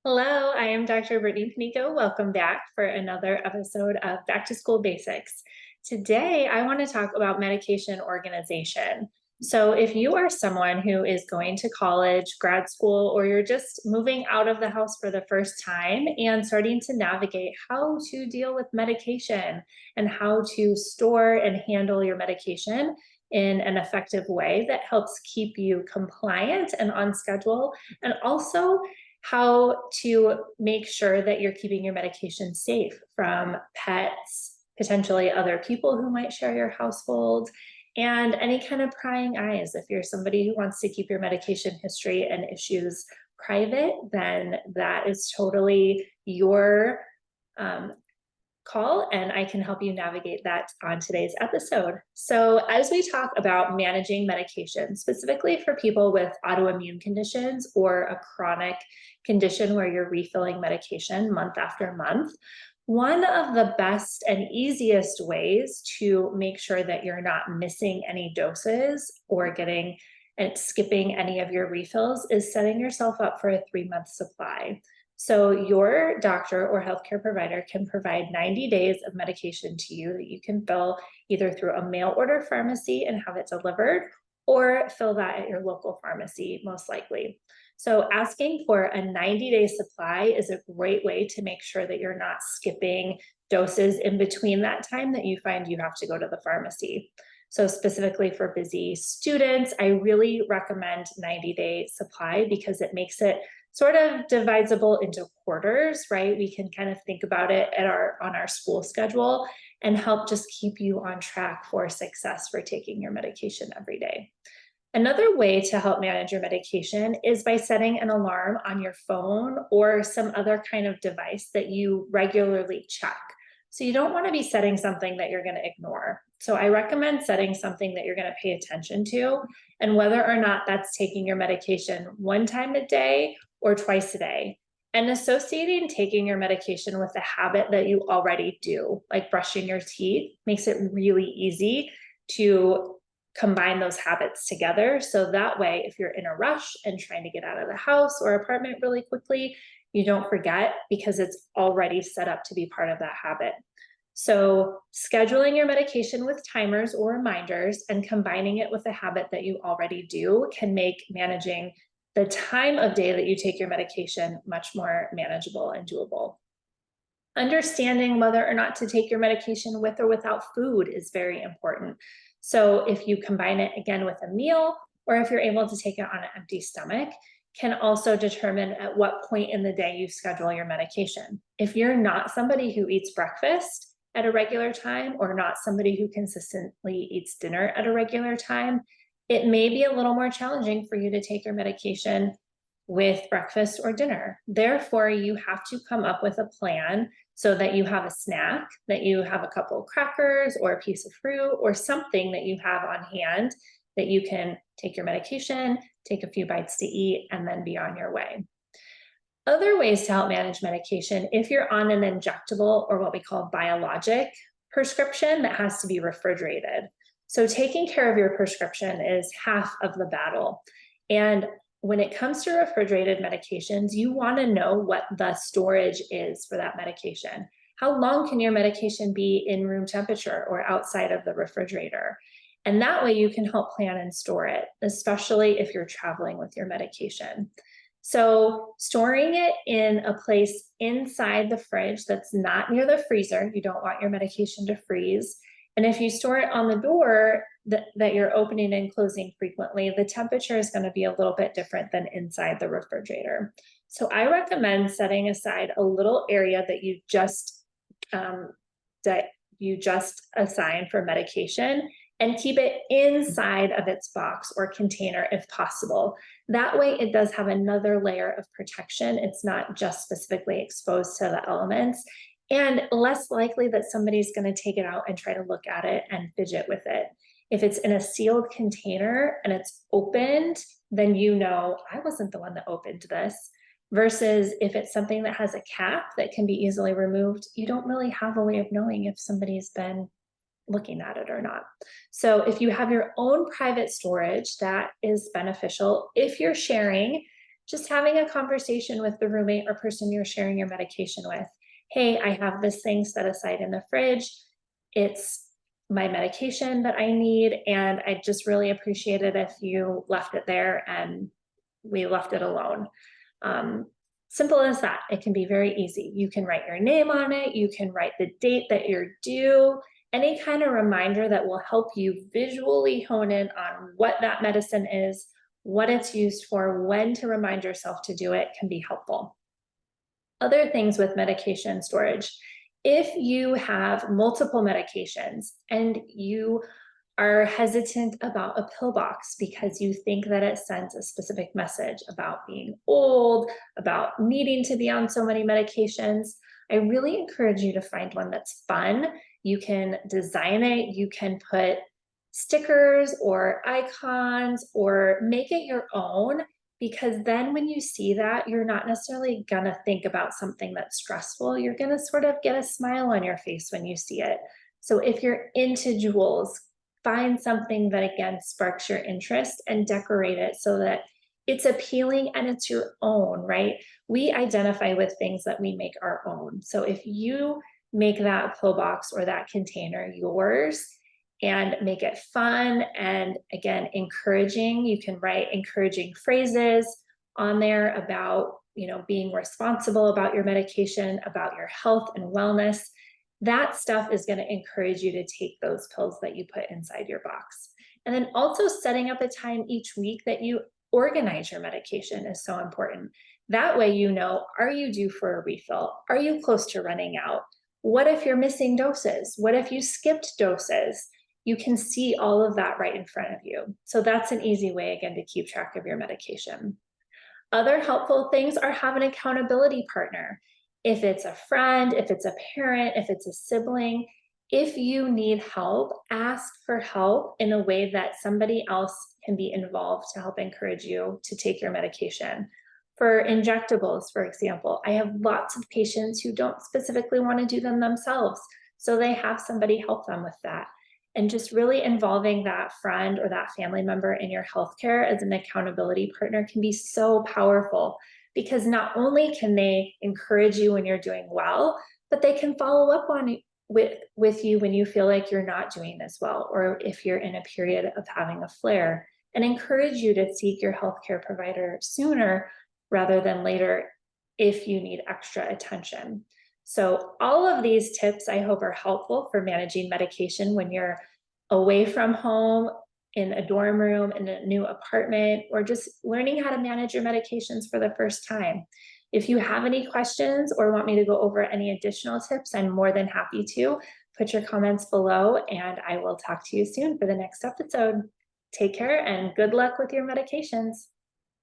Hello, I am Dr. Brittany Panico. Welcome back for another episode of Back to School Basics. Today, I want to talk about medication organization. So, if you are someone who is going to college, grad school, or you're just moving out of the house for the first time and starting to navigate how to deal with medication and how to store and handle your medication in an effective way that helps keep you compliant and on schedule, and also how to make sure that you're keeping your medication safe from pets, potentially other people who might share your household, and any kind of prying eyes. If you're somebody who wants to keep your medication history and issues private, then that is totally your um, call, and I can help you navigate that on today's episode. So, as we talk about managing medication, specifically for people with autoimmune conditions or a chronic condition where you're refilling medication month after month, one of the best and easiest ways to make sure that you're not missing any doses or getting and skipping any of your refills is setting yourself up for a 3-month supply. So your doctor or healthcare provider can provide 90 days of medication to you that you can fill either through a mail order pharmacy and have it delivered, or fill that at your local pharmacy, most likely. So asking for a 90-day supply is a great way to make sure that you're not skipping doses in between that time that you find you have to go to the pharmacy. So specifically for busy students, I really recommend 90-day supply because it makes it sort of divisible into quarters, right? We can kind of think about it on our school schedule and help just keep you on track for success for taking your medication every day. Another way to help manage your medication is by setting an alarm on your phone or some other kind of device that you regularly check. So you don't want to be setting something that you're going to ignore. So I recommend setting something that you're going to pay attention to, and whether or not that's taking your medication one time a day or twice a day. And associating taking your medication with a habit that you already do, like brushing your teeth, makes it really easy to combine those habits together. So that way, if you're in a rush and trying to get out of the house or apartment really quickly, you don't forget because it's already set up to be part of that habit. So scheduling your medication with timers or reminders and combining it with a habit that you already do can make managing the time of day that you take your medication much more manageable and doable. Understanding whether or not to take your medication with or without food is very important. So if you combine it again with a meal, or if you're able to take it on an empty stomach, can also determine at what point in the day you schedule your medication. If you're not somebody who eats breakfast at a regular time, or not somebody who consistently eats dinner at a regular time, it may be a little more challenging for you to take your medication with breakfast or dinner. Therefore, you have to come up with a plan so that you have a snack, that you have a couple of crackers or a piece of fruit or something that you have on hand that you can take your medication, take a few bites to eat, and then be on your way. Other ways to help manage medication, if you're on an injectable or what we call biologic prescription that has to be refrigerated. So taking care of your prescription is half of the battle. And when it comes to refrigerated medications, you want to know what the storage is for that medication. How long can your medication be in room temperature or outside of the refrigerator? And that way you can help plan and store it, especially if you're traveling with your medication. So storing it in a place inside the fridge that's not near the freezer, you don't want your medication to freeze. And if you store it on the door that you're opening and closing frequently, the temperature is going to be a little bit different than inside the refrigerator. So I recommend setting aside a little area that um, you just assign for medication and keep it inside of its box or container if possible. That way it does have another layer of protection. It's not just specifically exposed to the elements, and less likely that somebody's going to take it out and try to look at it and fidget with it. If it's in a sealed container and it's opened, then you know, I wasn't the one that opened this. Versus if it's something that has a cap that can be easily removed, you don't really have a way of knowing if somebody's been looking at it or not. So if you have your own private storage, that is beneficial. If you're sharing, just having a conversation with the roommate or person you're sharing your medication with. Hey, I have this thing set aside in the fridge. It's my medication that I need, and I just really appreciate it if you left it there and we left it alone. Um, Simple as that. It can be very easy. You can write your name on it. You can write the date that you're due. Any kind of reminder that will help you visually hone in on what that medicine is, what it's used for, when to remind yourself to do it can be helpful. Other things with medication storage, if you have multiple medications and you are hesitant about a pill box because you think that it sends a specific message about being old, about needing to be on so many medications, I really encourage you to find one that's fun. You can design it, you can put stickers or icons or make it your own, because then when you see that, you're not necessarily gonna think about something that's stressful. You're gonna sort of get a smile on your face when you see it. So if you're into jewels, find something that again sparks your interest and decorate it so that it's appealing and it's your own, right? We identify with things that we make our own. So if you make that pill box or that container yours and make it fun and again encouraging, you can write encouraging phrases on there about, being responsible about your medication, about your health and wellness. That stuff is going to encourage you to take those pills that you put inside your box. And then also setting up a time each week that you organize your medication is so important. That way, are you due for a refill? Are you close to running out? What if you're missing doses? What if you skipped doses? You can see all of that right in front of you. So that's an easy way, again, to keep track of your medication. Other helpful things are have an accountability partner. If it's a friend, if it's a parent, if it's a sibling, if you need help, ask for help in a way that somebody else can be involved to help encourage you to take your medication. For injectables, for example, I have lots of patients who don't specifically want to do them themselves, so they have somebody help them with that. And just really involving that friend or that family member in your healthcare as an accountability partner can be so powerful, because not only can they encourage you when you're doing well, but they can follow up on with you when you feel like you're not doing as well, or if you're in a period of having a flare, and encourage you to seek your healthcare provider sooner rather than later if you need extra attention. So all of these tips I hope are helpful for managing medication when you're away from home, in a dorm room, in a new apartment, or just learning how to manage your medications for the first time. If you have any questions or want me to go over any additional tips, I'm more than happy to. Put your comments below and I will talk to you soon for the next episode. Take care and good luck with your medications.